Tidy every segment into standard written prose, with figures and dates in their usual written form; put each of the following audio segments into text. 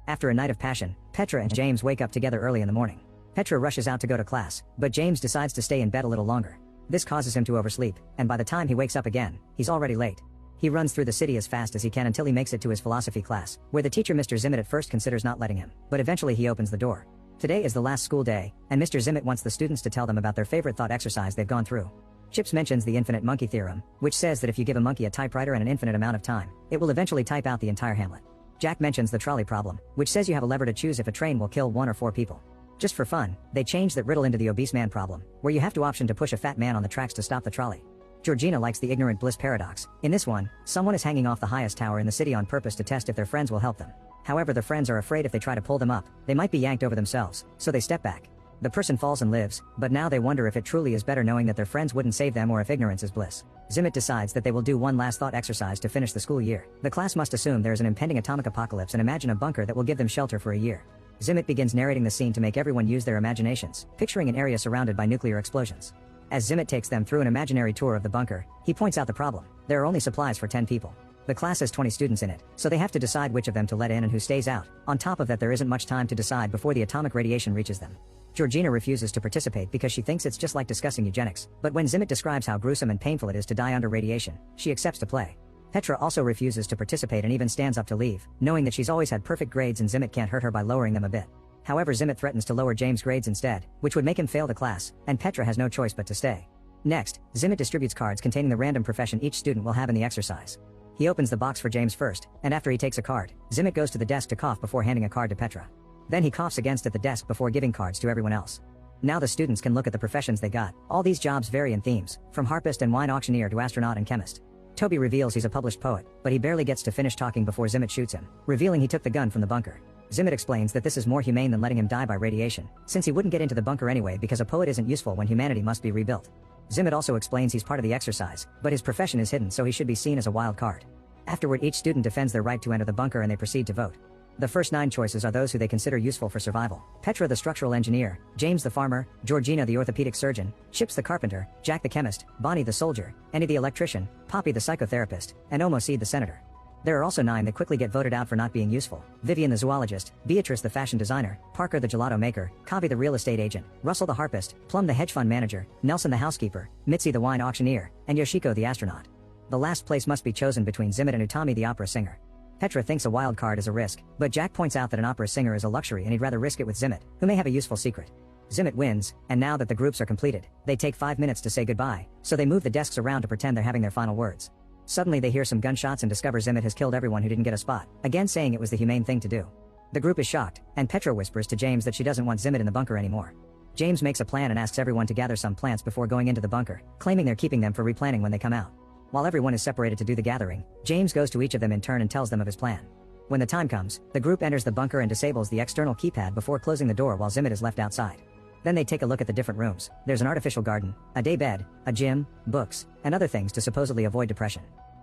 After a night of passion, Petra and James wake up together early in the morning. Petra rushes out to go to class, but James decides to stay in bed a little longer. This causes him to oversleep, and by the time he wakes up again, he's already late. He runs through the city as fast as he can until he makes it to his philosophy class, where the teacher Mr. Zimmett at first considers not letting him, but eventually he opens the door. Today is the last school day, and Mr. Zimmett wants the students to tell them about their favorite thought exercise they've gone through. Chips mentions the infinite monkey theorem, which says that if you give a monkey a typewriter and an infinite amount of time, it will eventually type out the entire Hamlet. Jack mentions the trolley problem, which says you have a lever to choose if a train will kill 1 or 4 people. Just for fun, they change that riddle into the obese man problem, where you have to option to push a fat man on the tracks to stop the trolley. Georgina likes the ignorant bliss paradox. In this one, someone is hanging off the highest tower in the city on purpose to test if their friends will help them. However, the friends are afraid if they try to pull them up, they might be yanked over themselves, so they step back. The person falls and lives, but now they wonder if it truly is better knowing that their friends wouldn't save them or if ignorance is bliss. Zimmett decides that they will do one last thought exercise to finish the school year. The class must assume there is an impending atomic apocalypse and imagine a bunker that will give them shelter for a year. Zimmett begins narrating the scene to make everyone use their imaginations, picturing an area surrounded by nuclear explosions. As Zimmett takes them through an imaginary tour of the bunker, he points out the problem. There are only supplies for 10 people. The class has 20 students in it, so they have to decide which of them to let in and who stays out. On top of that, there isn't much time to decide before the atomic radiation reaches them. Georgina refuses to participate because she thinks it's just like discussing eugenics, but when Zimmett describes how gruesome and painful it is to die under radiation, she accepts to play. Petra also refuses to participate and even stands up to leave, knowing that she's always had perfect grades and Zimmett can't hurt her by lowering them a bit. However, Zimmett threatens to lower James' grades instead, which would make him fail the class, and Petra has no choice but to stay. Next, Zimmett distributes cards containing the random profession each student will have in the exercise. He opens the box for James first, and after he takes a card, Zimmett goes to the desk to cough before handing a card to Petra. Then he coughs against at the desk before giving cards to everyone else. Now the students can look at the professions they got. All these jobs vary in themes, from harpist and wine auctioneer to astronaut and chemist. Toby reveals he's a published poet, but he barely gets to finish talking before Zimmett shoots him, revealing he took the gun from the bunker. Zimmett explains that this is more humane than letting him die by radiation, since he wouldn't get into the bunker anyway because a poet isn't useful when humanity must be rebuilt. Zimmett also explains he's part of the exercise, but his profession is hidden so he should be seen as a wild card. Afterward, each student defends their right to enter the bunker and they proceed to vote. The first 9 choices are those who they consider useful for survival. Petra the structural engineer, James the farmer, Georgina the orthopedic surgeon, Chips the carpenter, Jack the chemist, Bonnie the soldier, Annie the electrician, Poppy the psychotherapist, and Omo Seed the senator. There are also 9 that quickly get voted out for not being useful. Vivian the zoologist, Beatrice the fashion designer, Parker the gelato maker, Kavi the real estate agent, Russell the harpist, Plum the hedge fund manager, Nelson the housekeeper, Mitzi the wine auctioneer, and Yoshiko the astronaut. The last place must be chosen between Zimmett and Utami the opera singer. Petra thinks a wild card is a risk, but Jack points out that an opera singer is a luxury and he'd rather risk it with Zimmett, who may have a useful secret. Zimmett wins, and now that the groups are completed, they take 5 minutes to say goodbye, so they move the desks around to pretend they're having their final words. Suddenly they hear some gunshots and discover Zimmett has killed everyone who didn't get a spot, again saying it was the humane thing to do. The group is shocked, and Petra whispers to James that she doesn't want Zimmett in the bunker anymore. James makes a plan and asks everyone to gather some plants before going into the bunker, claiming they're keeping them for replanting when they come out. While everyone is separated to do the gathering, James goes to each of them in turn and tells them of his plan. When the time comes, the group enters the bunker and disables the external keypad before closing the door while Zimmett is left outside. Then they take a look at the different rooms. There's an artificial garden, a day bed, a gym, books, and other things to supposedly avoid depression.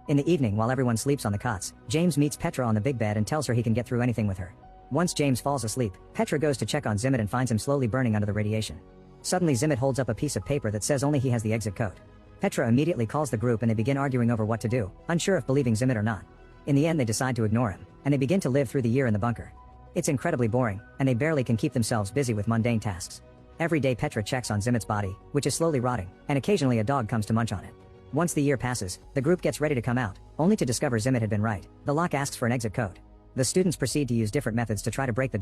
In the evening, while everyone sleeps on the cots, James meets Petra on the big bed and tells her he can get through anything with her. Once James falls asleep, Petra goes to check on Zimmett and finds him slowly burning under the radiation. Suddenly Zimmett holds up a piece of paper that says only he has the exit code. Petra immediately calls the group and they begin arguing over what to do, unsure if believing Zimmett or not. In the end they decide to ignore him, and they begin to live through the year in the bunker. It's incredibly boring, and they barely can keep themselves busy with mundane tasks. Every day Petra checks on Zimmett's body, which is slowly rotting, and occasionally a dog comes to munch on it. Once the year passes, the group gets ready to come out, only to discover Zimmett had been right. The lock asks for an exit code. The students proceed to use different methods to try to break the door.